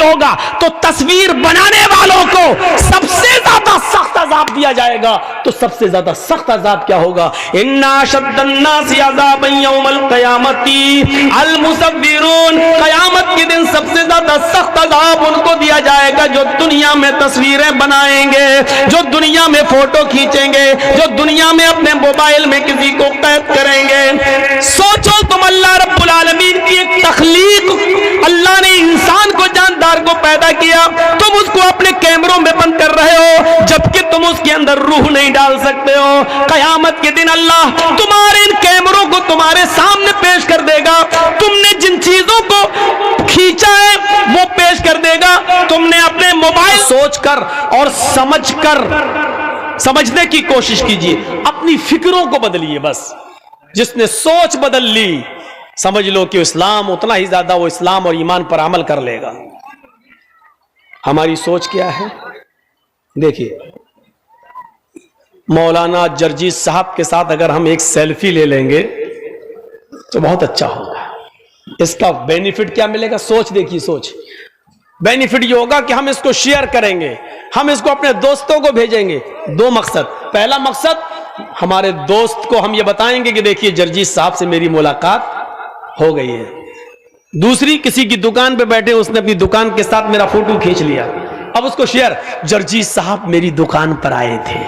ہوگا تو تصویر بنانے والوں کو سب سے زیادہ سخت عذاب دیا جائے گا. تو سب سے زیادہ سخت عذاب کیا ہوگا؟ ان اشد الناس عذابا یوم القیامت المصورون. قیامت کے دن سب سے زیادہ سخت عذاب ان کو دیا جائے گا جو دنیا میں تصویریں بنائیں گے, جو دنیا میں فوٹو کھینچیں گے, جو دنیا میں اپنے موبائل میں کسی کو قید کریں گے. سوچو تم, اللہ رب العالمین کی ایک تخلیق, اللہ نے انسان کو, جاندار کو پیدا کیا, تم اس کو اپنے کیمروں میں بند کر رہے ہو جبکہ تم اس کے اندر روح نہیں ڈال سکتے ہو. قیامت کے دن اللہ تمہارے ان کیمروں کو تمہارے سامنے پیش کر دے گا, تم نے جن چیزوں کو کھینچا ہے وہ پیش کر دے گا. تم نے اپنے موبائل سوچ کر اور سمجھ کر سمجھنے کی کوشش کیجیے, اپنی فکروں کو بدلیے. بس جس نے سوچ بدل لی سمجھ لو کہ اسلام اتنا ہی زیادہ وہ اسلام اور ایمان پر عمل کر لے گا. ہماری سوچ کیا ہے؟ دیکھیے, مولانا جرجیس صاحب کے ساتھ اگر ہم ایک سیلفی لے لیں گے تو بہت اچھا ہوگا. اس کا بینیفٹ کیا ملے گا؟ سوچ دیکھیے, سوچ. بینیفٹ یہ ہوگا کہ ہم اس کو شیئر کریں گے, ہم اس کو اپنے دوستوں کو بھیجیں گے. دو مقصد. پہلا مقصد, ہمارے دوست کو ہم یہ بتائیں گے کہ دیکھیے جرجیس صاحب سے میری ملاقات ہو گئی ہے. دوسری, کسی کی دکان پہ بیٹھے, اس نے اپنی دکان کے ساتھ میرا فوٹو کھینچ لیا, اب اس کو شیئر, جرجیس صاحب میری دکان پر آئے تھے.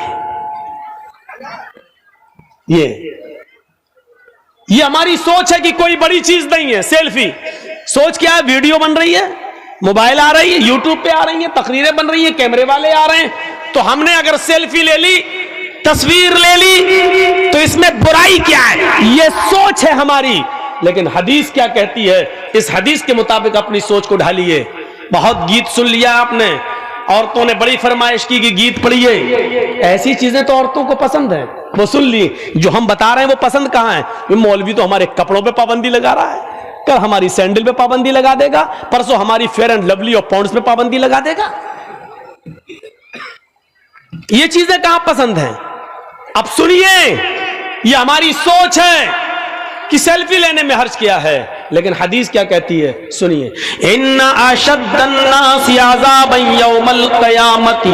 یہ ہماری سوچ ہے کہ کوئی بڑی چیز نہیں ہے. سیلفی سوچ کیا ہے؟ ویڈیو بن رہی ہے, موبائل آ رہی ہے, یوٹیوب پہ آ رہی ہیں, تقریریں بن رہی ہیں, کیمرے والے آ رہے ہیں. تو ہم نے اگر سیلفی لے لی, تصویر لے لی, تو اس میں برائی کیا ہے؟ یہ سوچ ہے ہماری. لیکن حدیث کیا کہتی ہے؟ اس حدیث کے مطابق اپنی سوچ کو ڈھالیے. بہت گیت سن لیا آپ نے, عورتوں نے بڑی فرمائش کی کہ گیت پڑھیے. ایسی چیزیں تو عورتوں کو پسند ہیں, وہ سن لی. جو ہم بتا رہے ہیں وہ پسند کہاں ہے؟ مولوی تو ہمارے کپڑوں پہ پابندی لگا رہا ہے, کل ہماری سینڈل پہ پابندی لگا دے گا, پرسوں ہماری فیئر اینڈ لولی اور پاؤنڈز پہ پابندی لگا دے گا. یہ چیزیں کہاں پسند ہیں؟ اب سنیے, یہ ہماری سوچ ہے کہ سیلفی لینے میں حرج کیا ہے. لیکن حدیث کیا کہتی ہے؟ سنیے, ان اشد الناس عذابا یوم القیامت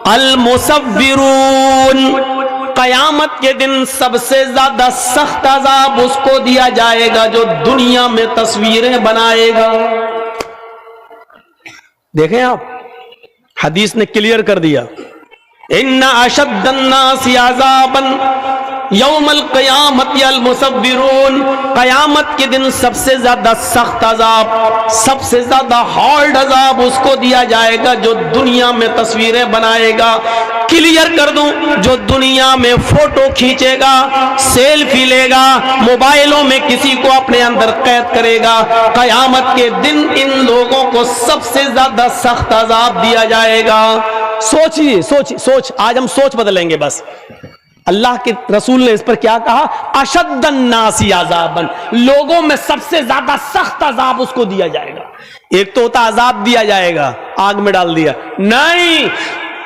المصورون. قیامت کے دن سب سے زیادہ سخت عذاب اس کو دیا جائے گا جو دنیا میں تصویریں بنائے گا. دیکھیں آپ, حدیث نے کلیئر کر دیا, ان اشد الناس عذابا یوم القیامت المصورون. قیامت کے دن سب سے زیادہ سخت عذاب, سب سے زیادہ ہارڈ عذاب اس کو دیا جائے گا جو دنیا میں تصویریں بنائے گا. کلیئر کر دوں, جو دنیا میں فوٹو کھینچے گا, سیلفی لے گا, موبائلوں میں کسی کو اپنے اندر قید کرے گا, قیامت کے دن ان لوگوں کو سب سے زیادہ سخت عذاب دیا جائے گا. سوچیے, سوچ. آج ہم سوچ بدلیں گے. بس اللہ کے رسول نے اس پر کیا کہا؟ اشد الناس عذابا, لوگوں میں سب سے زیادہ سخت عذاب اس کو دیا جائے گا. ایک تو ہوتا عذاب دیا جائے گا, آگ میں ڈال دیا, نہیں.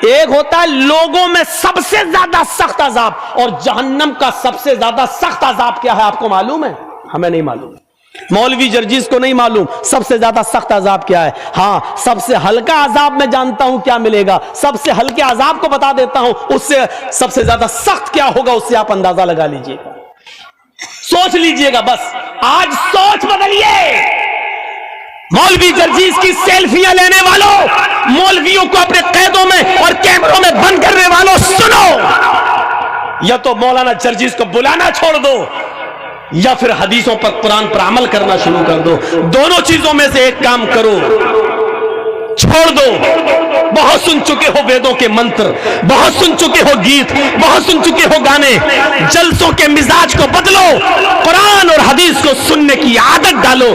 ایک ہوتا ہے لوگوں میں سب سے زیادہ سخت عذاب. اور جہنم کا سب سے زیادہ سخت عذاب کیا ہے آپ کو معلوم ہے؟ ہمیں نہیں معلوم, مولوی جرجیس کو نہیں معلوم سب سے زیادہ سخت عذاب کیا ہے. ہاں, سب سے ہلکا عذاب میں جانتا ہوں کیا ملے گا, سب سے ہلکے عذاب کو بتا دیتا ہوں, اس سے سب سے زیادہ سخت کیا ہوگا اس سے آپ اندازہ لگا لیجئے گا. سوچ لیجئے گا. بس آج سوچ بدلیے. مولوی جرجیس کی سیلفیاں لینے والوں, مولویوں کو اپنے قیدوں میں اور کیمروں میں بند کرنے والوں, سنو, یا تو مولانا جرجیس کو بلانا چھوڑ دو یا پھر حدیثوں پر, قرآن پر عمل کرنا شروع کر دو. دونوں چیزوں میں سے ایک کام کرو, چھوڑ دو. بہت سن چکے ہو ویدوں کے منتر, بہت سن چکے ہو گیت, بہت سن چکے ہو گانے. جلسوں کے مزاج کو بدلو, قرآن اور حدیث کو سننے کی عادت ڈالو.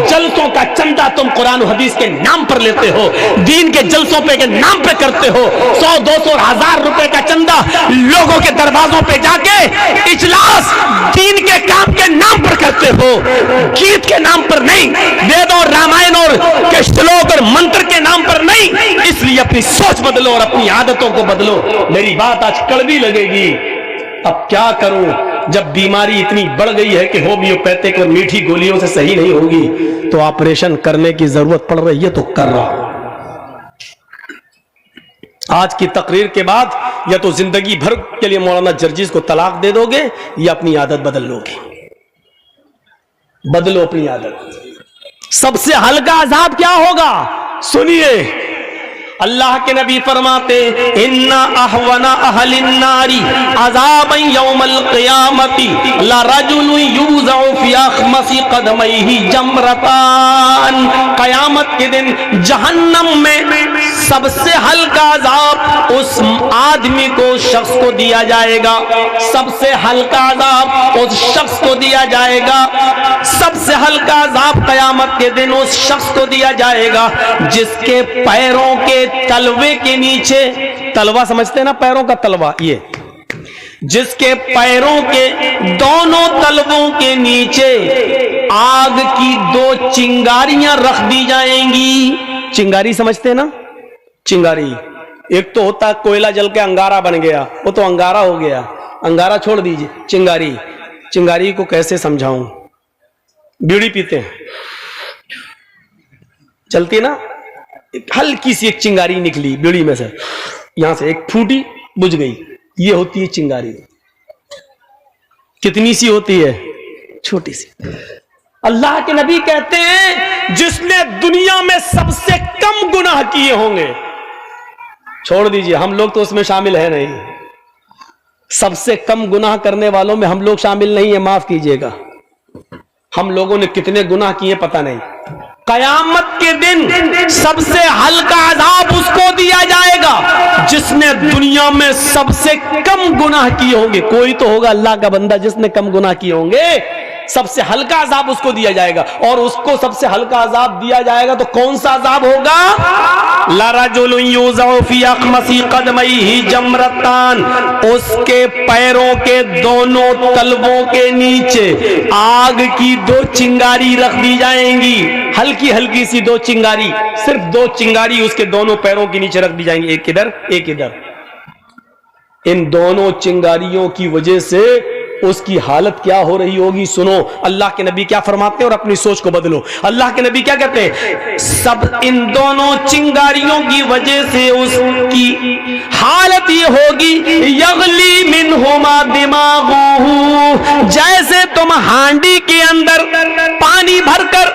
جلسوں کا چندہ تم قرآن و حدیث کے نام پر لیتے ہو, دین کے جلسوں پہ کے نام پہ کرتے ہو. 100, 200, 1000 روپے کا چندہ لوگوں کے دروازوں پہ جا کے اجلاس دین کے کام کے نام پر کرتے ہو, گیت کے نام پر نہیں, ویدوں, رامائن اور کے شلوک اور منتر کے نام پر نہیں. اس لیے اپنی سوچ بدلو اور اپنی عادتوں کو بدلو. میری بات آج کڑوی لگے گی, اب کیا کروں, جب بیماری اتنی بڑھ گئی ہے کہ ہومیوپیتھک اور میٹھی گولیوں سے صحیح نہیں ہوگی تو آپریشن کرنے کی ضرورت پڑ رہی ہے تو کر رہا ہوں۔ آج کی تقریر کے بعد یا تو زندگی بھر کے لیے مولانا جرجیز کو طلاق دے دو گے یا اپنی عادت بدل لو گے۔ بدلو اپنی عادت۔ سب سے ہلکا عذاب کیا ہوگا؟ سنیے، اللہ کے نبی فرماتے ان احون اہل النار عذابا یوم القیامت لرجل یوضع فی اخمص قدمیہ جمرتان، قیامت کے دن جہنم میں سب سے ہلکا عذاب اس آدمی کو، شخص کو دیا جائے گا۔ سب سے ہلکا عذاب اس شخص کو دیا جائے گا۔ سب سے ہلکا عذاب قیامت کے دن اس شخص کو دیا جائے گا جس کے پیروں کے تلوے کے نیچے، تلوا سمجھتے ہیں نا، پیروں کا تلوا، یہ جس کے پیروں کے دونوں تلووں کے نیچے آگ کی 2 چنگاریاں رکھ دی جائیں گی۔ چنگاری سمجھتے ہیں نا، چنگاری ایک تو ہوتا ہے کوئلہ جل کے انگارہ بن گیا، وہ تو انگارہ ہو گیا، انگارہ چھوڑ دیجئے۔ چنگاری، چنگاری کو کیسے سمجھاؤں؟ بیڑی پیتے ہیں، چلتی نا، ہلکی سی ایک چنگاری نکلی بیڑی میں سے، یہاں سے ایک پھوٹی، بجھ گئی، یہ ہوتی ہے چنگاری۔ کتنی سی ہوتی ہے؟ چھوٹی سی۔ اللہ کے نبی کہتے ہیں جس نے دنیا میں سب سے کم گناہ کیے ہوں گے، چھوڑ دیجئے ہم لوگ تو اس میں شامل ہیں نہیں، سب سے کم گناہ کرنے والوں میں ہم لوگ شامل نہیں ہیں، معاف کیجئے گا، ہم لوگوں نے کتنے گناہ کیے پتہ نہیں۔ قیامت کے دن سب سے ہلکا عذاب اس کو دیا جائے گا جس نے دنیا میں سب سے کم گناہ کیے ہوں گے۔ کوئی تو ہوگا اللہ کا بندہ جس نے کم گناہ کیے ہوں گے، سب سے ہلکا عذاب اس کو دیا جائے گا۔ اور اس کو سب سے ہلکا عذاب دیا جائے گا تو کون سا عذاب ہوگا؟ لَرَجُلٌ يُوضَعُ فِي أَخْمَصِ قَدْمَيْهِ جَمْرَتَانِ، اس کے پیروں کے دونوں تلووں کے نیچے آگ کی 2 چنگاری رکھ دی جائیں گی، ہلکی ہلکی سی 2 چنگاری، صرف 2 چنگاری اس کے دونوں پیروں کے نیچے رکھ دی جائیں گی، ایک ادھر ایک ادھر۔ ان دونوں چنگاریوں کی وجہ سے اس کی حالت کیا ہو رہی ہوگی؟ سنو اللہ کے نبی کیا فرماتے ہیں اور اپنی سوچ کو بدلو۔ اللہ کے نبی کیا کہتے ہیں؟ سب ان دونوں چنگاریوں کی وجہ سے اس کی حالت یہ ہوگی، یغلی منہما دماغہ، جیسے تم ہانڈی کے اندر پانی بھر کر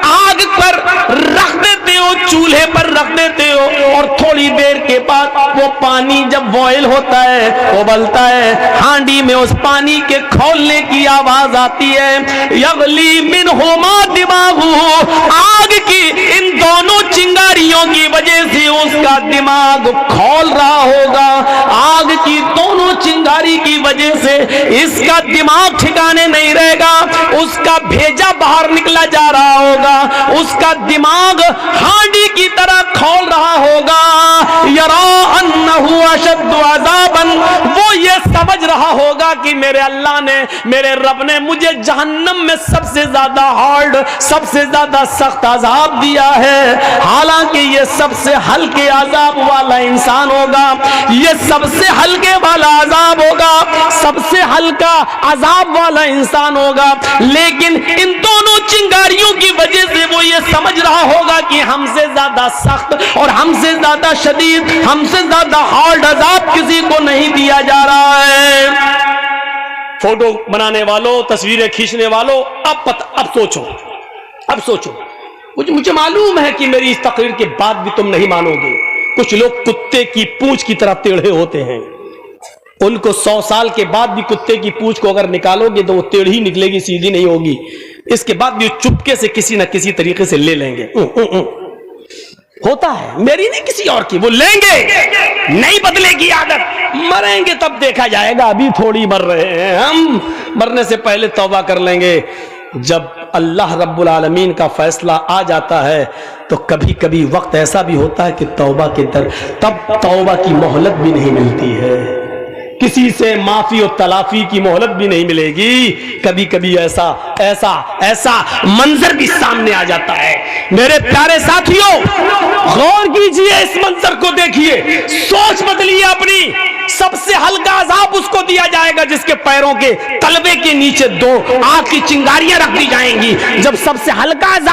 آگ پر رکھ دیتے ہو، چولہے پر رکھ دیتے ہو، اور تھوڑی دیر کے بعد وہ پانی جب بوائل ہوتا ہے، ابلتا ہے، ہانڈی میں اس پانی کے کھولنے کی آواز آتی ہے، یغلی منہما دماغہ، آگ کی ان دونوں چنگاریوں کی وجہ سے اس کا دماغ کھول رہا ہوگا، آگ کی دونوں چنگاری کی وجہ سے اس کا دماغ ٹھکانے نہیں رہے گا، اس کا بھیجا باہر نکلا جا رہا ہوگا، اس کا دماغ ہانڈی کی طرح کھول رہا ہوگا، یرا انہ اشد عذابا، وہ یہ سمجھ رہا ہوگا کہ میرے اللہ نے، میرے رب نے مجھے جہنم میں سب سے زیادہ ہارڈ، سب سے زیادہ سخت عذاب دیا ہے، حالانکہ یہ سب سے ہلکے عذاب والا انسان ہوگا، یہ سب سے ہلکے والا عذاب ہوگا، سب سے ہلکا عذاب والا انسان ہوگا، لیکن ان دونوں چنگاریوں کی وجہ سے وہ یہ سمجھ رہا ہوگا کہ ہم سے زیادہ سخت اور ہم سے زیادہ شدید، ہم سے زیادہ ہارڈ عذاب کسی کو نہیں دیا جا رہا ہے۔ فوٹو بنانے والوں، تصویریں کھینچنے والوں، اب سوچو، مجھے معلوم ہے کہ میری اس تقریر کے بعد بھی تم نہیں مانو گے۔ کچھ لوگ کتے کی پونچھ کی طرح ٹیڑھے ہوتے ہیں، ان کو 100 سال کے بعد بھی کتے کی پونچھ کو اگر نکالو گے تو وہ ٹیڑھی نکلے گی، سیدھی نہیں ہوگی، اس کے بعد بھی چپکے سے کسی نہ کسی طریقے سے لے لیں گے۔ ہوتا ہے، میری نہیں کسی اور کی، وہ لیں گے، نہیں بدلے گی عادت، مریں گے تب دیکھا جائے گا، ابھی تھوڑی مر رہے ہیں ہم، مرنے سے پہلے توبہ کر لیں گے۔ جب اللہ رب العالمین کا فیصلہ آ جاتا ہے تو کبھی کبھی وقت ایسا بھی ہوتا ہے کہ توبہ کے در تب توبہ کی مہلت بھی نہیں ملتی ہے، کسی سے معافی اور تلافی کی مہلت بھی نہیں ملے گی، کبھی کبھی ایسا منظر بھی سامنے آ جاتا ہے۔ میرے پیارے ساتھیوں، غور کیجئے، اس منظر کو دیکھیے، سوچ بدلیے اپنی۔ سب سے ہلکا عذاب اس کو دیا جائے گا جس کے پیروں کے تلوے کے نیچے 2 آگ کی چنگاریاں رکھ دی جائیں گی. جب سب سے ہلکا عذاب